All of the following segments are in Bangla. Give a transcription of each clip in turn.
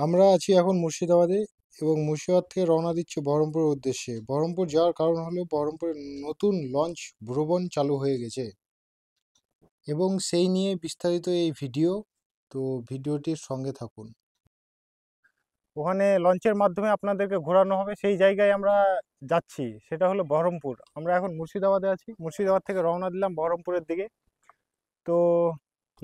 আমরা আছি এখন মুর্শিদাবাদে এবং মুর্শিদাবাদ থেকে রওনা দিচ্ছি বহরমপুরের উদ্দেশ্যে। বহরমপুর যাওয়ার কারণ হলো বহরমপুরে নতুন লঞ্চ ভ্রমণ চালু হয়ে গেছে এবং সেই নিয়ে বিস্তারিত এই ভিডিও। তো ভিডিওটির সঙ্গে থাকুন। ওখানে লঞ্চের মাধ্যমে আপনাদেরকে ঘোরানো হবে, সেই জায়গায় আমরা যাচ্ছি, সেটা হলো বহরমপুর। আমরা এখন মুর্শিদাবাদে আছি, মুর্শিদাবাদ থেকে রওনা দিলাম বহরমপুরের দিকে। তো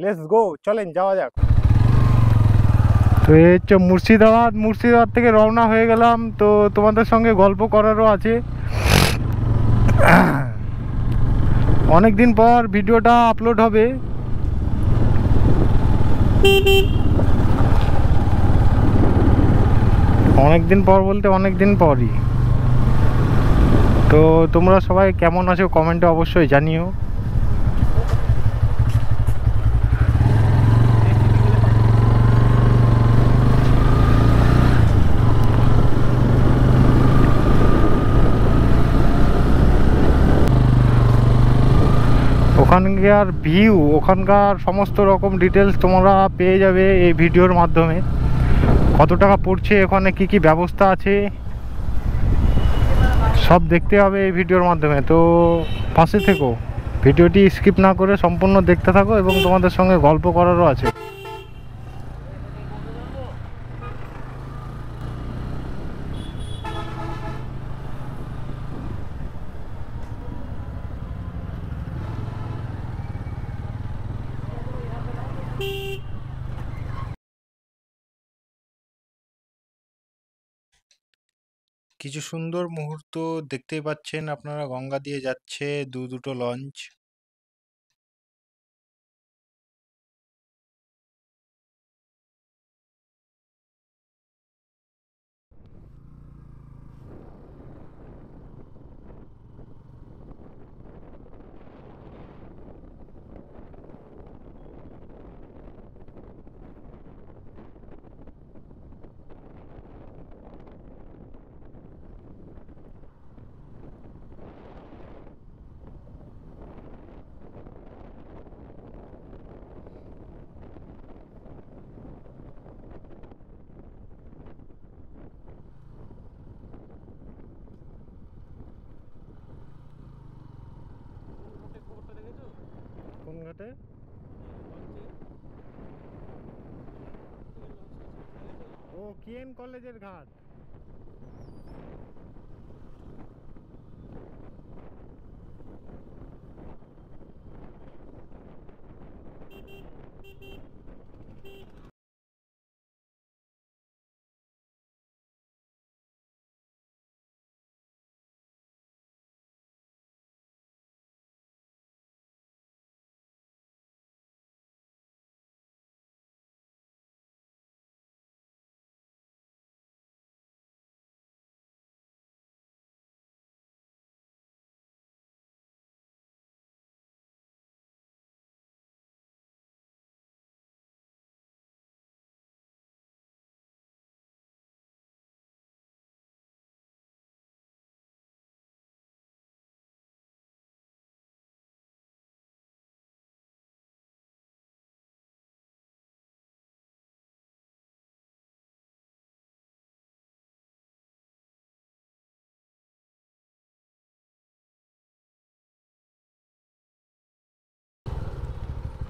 লেটস গো, চলেন যাওয়া যাক। তো এই হচ্ছে মুর্শিদাবাদ, মুর্শিদাবাদ থেকে রওনা হয়ে গেলাম। তো তোমাদের সঙ্গে গল্প করারও আছে, অনেক দিন পর ভিডিওটা আপলোড হবে। অনেক দিন পর বলতে অনেক দিন পরই। তো তোমরা সবাই কেমন আছো কমেন্টে অবশ্যই জানিও। ওখানকার ভিউ, ওখানকার সমস্ত রকম ডিটেলস তোমরা পেয়ে যাবে এই ভিডিওর মাধ্যমে। কত টাকা পড়ছে, ওখানে কি কি ব্যবস্থা আছে, সব দেখতে হবে এই ভিডিওর মাধ্যমে। তো পাশে থেকো, ভিডিওটি স্কিপ না করে সম্পূর্ণ দেখতে থাকো এবং তোমাদের সঙ্গে গল্প করারও আছে। কিছু সুন্দর মুহূর্ত দেখতেই পাচ্ছেন আপনারা, গঙ্গা দিয়ে যাচ্ছে দুটো লঞ্চ। কোন ঘাটে? ও কিএন কলেজের ঘাট।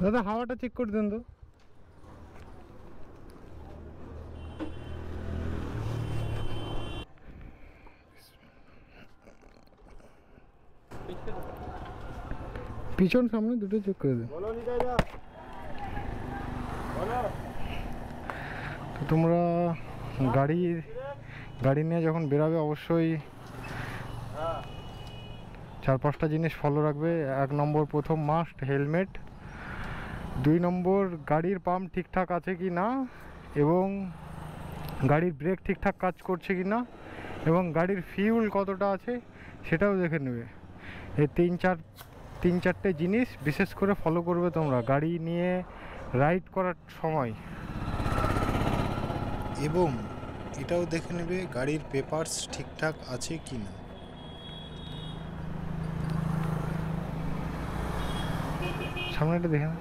দাদা হাওয়াটা চেক করে দেন তো। পিছন সামনে দুটো চেক করে দেন। তো তোমরা গাড়ি নিয়ে যখন বেরাবে অবশ্যই 4-5টা জিনিস ফলো রাখবে। 1 নম্বর প্রথম মাস্ট হেলমেট, 2 নম্বর গাড়ির পাম্প ঠিকঠাক আছে কি না, এবং গাড়ির ব্রেক ঠিকঠাক কাজ করছে কি না, এবং গাড়ির ফিউল কতটা আছে সেটাও দেখে নেবে। এই 3-4টে জিনিস বিশেষ করে ফলো করবে তোমরা গাড়ি নিয়ে রাইড করার সময়। এবং এটাও দেখে নেবে গাড়ির পেপারস ঠিকঠাক আছে কি না। সামনেটা দেখে না।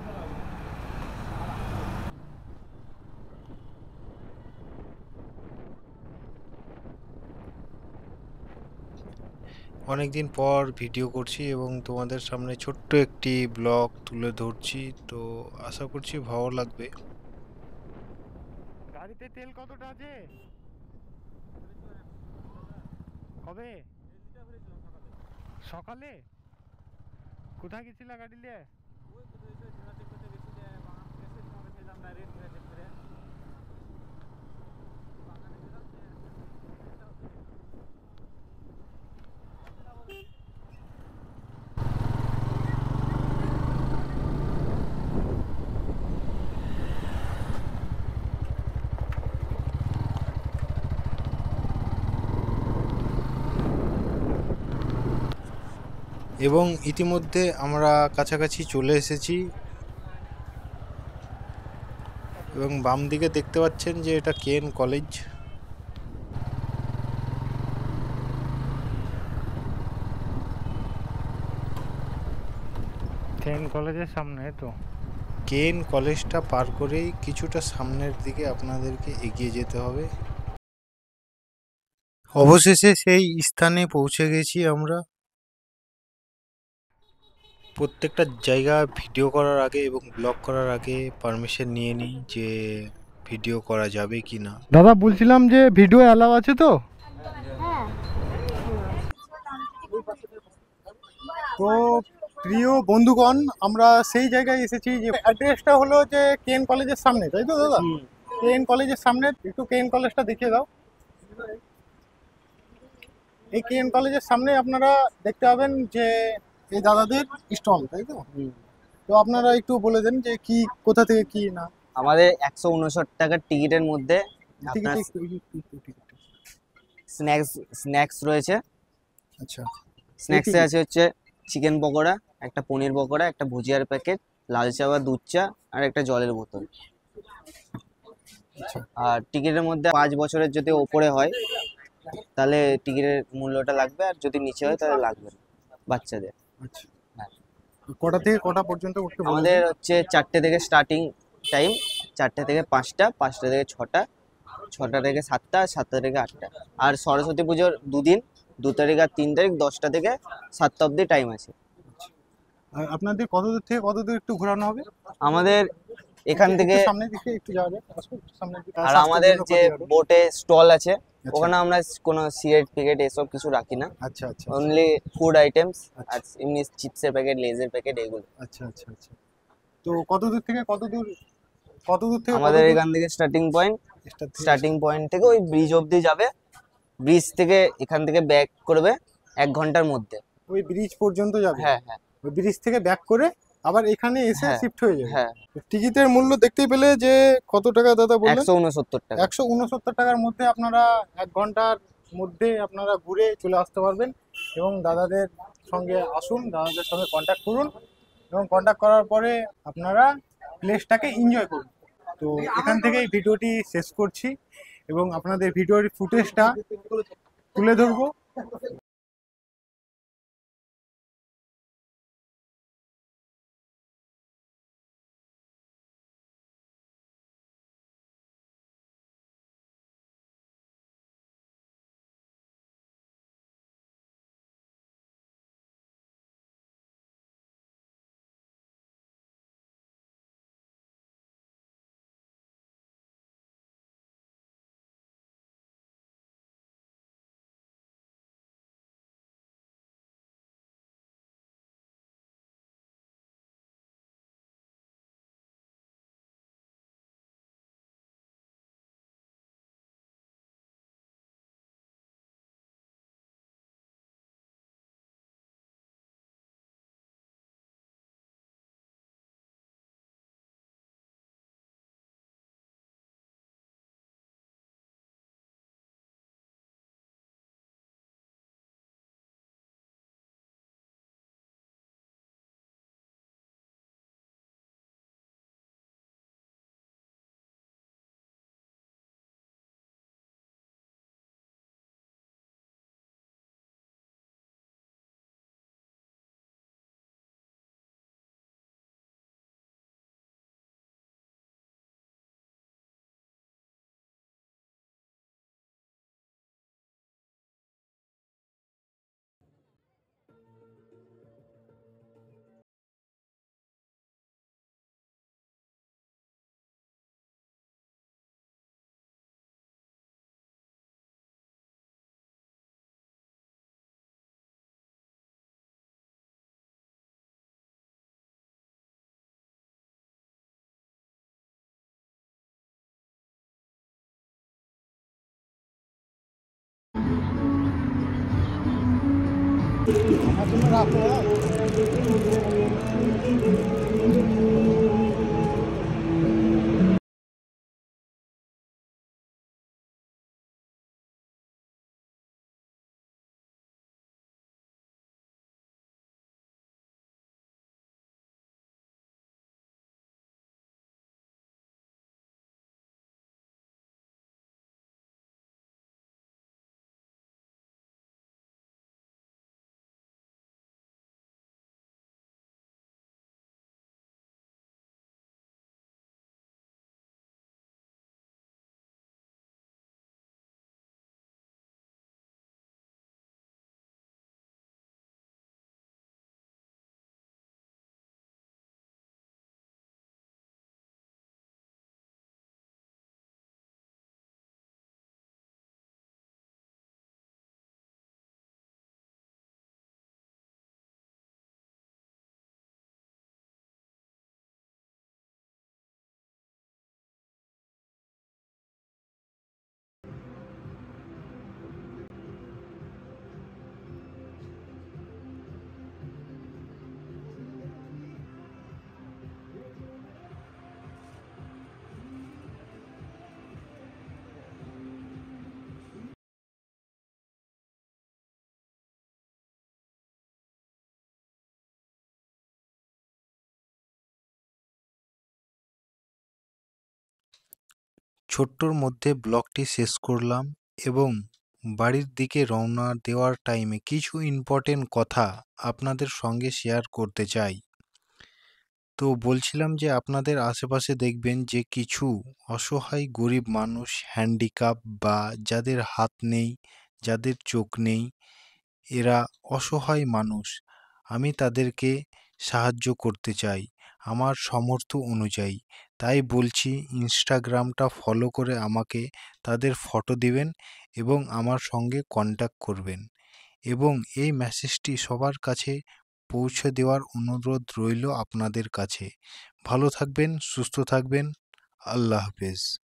অনেকদিন পর ভিডিও করছি এবং তোমাদের সামনে ছোট্ট একটি ব্লগ তুলে ধরছি, তো আশা করছি ভালো লাগবে। গাড়িতে তেল কতটা আছে? কবে? সকালে? কোথায় গেছিলা গাড়ি নিয়ে? এবং ইতিমধ্যে আমরা কাছাকাছি চলে এসেছি এবং বাম দিকে দেখতে পাচ্ছেন যে এটা কেএন কলেজ। কেএন কলেজের সামনে তো। কেএন কলেজটা পার করেই কিছুটা সামনের দিকে আপনাদেরকে এগিয়ে যেতে হবে। অবশেষে সেই স্থানে পৌঁছে গেছি আমরা। প্রত্যেকটা জায়গা ভিডিও করার আগে এবং ব্লগ করার আগে পারমিশন নিয়ে নিই যে ভিডিও করা যাবে কি না। দাদা বলছিলাম যে ভিডিও অ্যালাউ আছে তো? তো প্রিয় বন্ধুগণ, আমরা সেই জায়গায় এসেছি যে অ্যাড্রেসটা হলো যে কেএন কলেজের সামনে, তাই তো দাদা? কেএন কলেজের সামনে একটু কেএন কলেজটা দেখিয়ে দাও। এই কেএন কলেজের সামনে আপনারা দেখতে পাবেন যে এই দাদাদের স্টল, তাই তো? তো আপনারা একটু বলে দেন যে কি, কোথা থেকে কি না। আমাদের 159 টাকার টিকিটের মধ্যে আপনার স্ন্যাক্স স্ন্যাক্স রয়েছে। আচ্ছা, স্ন্যাক্সে আছে হচ্ছে চিকেন পকোড়া, একটা পনির পকোড়া, একটা ভুজিয়ার প্যাকেট, লাল চা বা দুধ চা, আর একটা জলের বোতল। আচ্ছা, আর টিকিটের মধ্যে 5 বছরের যদি ওপরে হয় তাহলে টিকিটের মূল্যটা লাগবে, আর যদি নিচে হয় তাহলে লাগবে না বাচ্চাদের। আচ্ছা। হ্যাঁ। কটা থেকে কটা পর্যন্ত উঠতে বলে আমাদের দিন? হচ্ছে 4টে থেকে স্টার্টিং টাইম, 4টে থেকে 5টা, 5টা থেকে 6টা, 6টা থেকে 7টা, আর 7টা থেকে 8টা। আর সরস্বতী পুজোর দুদিন, 2 তারিখ আর 3 তারিখ, 10টা থেকে 7টা অবধি টাইম আছে। আর আপনাদের কত দূর থেকে কত দূর একটু ঘোরানো হবে? আমাদের এখান থেকে সামনের দিকে একটু যাওয়া যায়, আসো একটু সামনের দিকে। আর স্বাস্থ্যের আমাদের জন্য যে ক্ষতি হবে। বোটে স্টল আছে, আচ্ছা, ওখানে আমরা কোনো সিগারেট ফিগারেট এসব কিছু রাখি না, আচ্ছা, আচ্ছা, অনলি ফুড আইটেমস আচ্ছা, আর এমনি চিপসের প্যাকেট, লেজের প্যাকেট, এগুলো। আচ্ছা, আচ্ছা, আচ্ছা। তো কত দূর থেকে কত দূর, কত দূর থেকে কত আমাদের দূর? এখান থেকে স্টার্ট থেকে স্টার্টিং পয়েন্ট থেকে ওই ব্রিজ অবধি যাবে। ব্রিজ থেকে এখান থেকে ব্যাক করবে 1 ঘন্টার মধ্যে। ওই ব্রিজ পর্যন্ত যাবে? হ্যাঁ, হ্যাঁ, ওই ব্রিজ থেকে ব্যাক করে আবার এখানে এসে হ্যাঁ, শিফট হয়ে যাবে? হ্যাঁ। টিকিটের মূল্য দেখতেই পেলে যে কত টাকা দাদা বললেন? 169 টাকা। 169 টাকার মধ্যে আপনারা 1 ঘন্টার মধ্যে আপনারা ঘুরে চলে আসতে পারবেন। এবং দাদাদের সঙ্গে আসুন, দাদাদের সঙ্গে কন্ট্যাক্ট করুন এবং কন্ট্যাক্ট করার পরে আপনারা প্লেসটাকে এনজয় করুন। তো এখান থেকেই ভিডিওটি শেষ করছি এবং আপনাদের ভিডিওর ফুটেজটা তুলে ধরবো। আমার জন্য রাখো, হ্যাঁ। ছোট্টর মধ্যে ব্লগটি শেষ করলাম এবং বাড়ির দিকে রওনা দেওয়ার টাইমে কিছু ইম্পর্টেন্ট কথা আপনাদের সঙ্গে শেয়ার করতে চাই। তো বলছিলাম যে আপনাদের আশেপাশে দেখবেন যে কিছু অসহায় গরিব মানুষ, হ্যান্ডিক্যাপ বা যাদের হাত নেই, যাদের চোখ নেই, এরা অসহায় মানুষ। আমি তাদেরকে সাহায্য করতে চাই আমার সামর্থ্য অনুযায়ী। তাই বলছি ইনস্টাগ্রামটা ফলো করে আমাকে তাদের ফটো দিবেন এবং আমার সঙ্গে কন্ট্যাক্ট করবেন। এবং এই মেসেজটি সবার কাছে পৌঁছে দেওয়ার অনুরোধ রইল আপনাদের কাছে। ভালো থাকবেন, সুস্থ থাকবেন। আল্লাহ হাফেজ।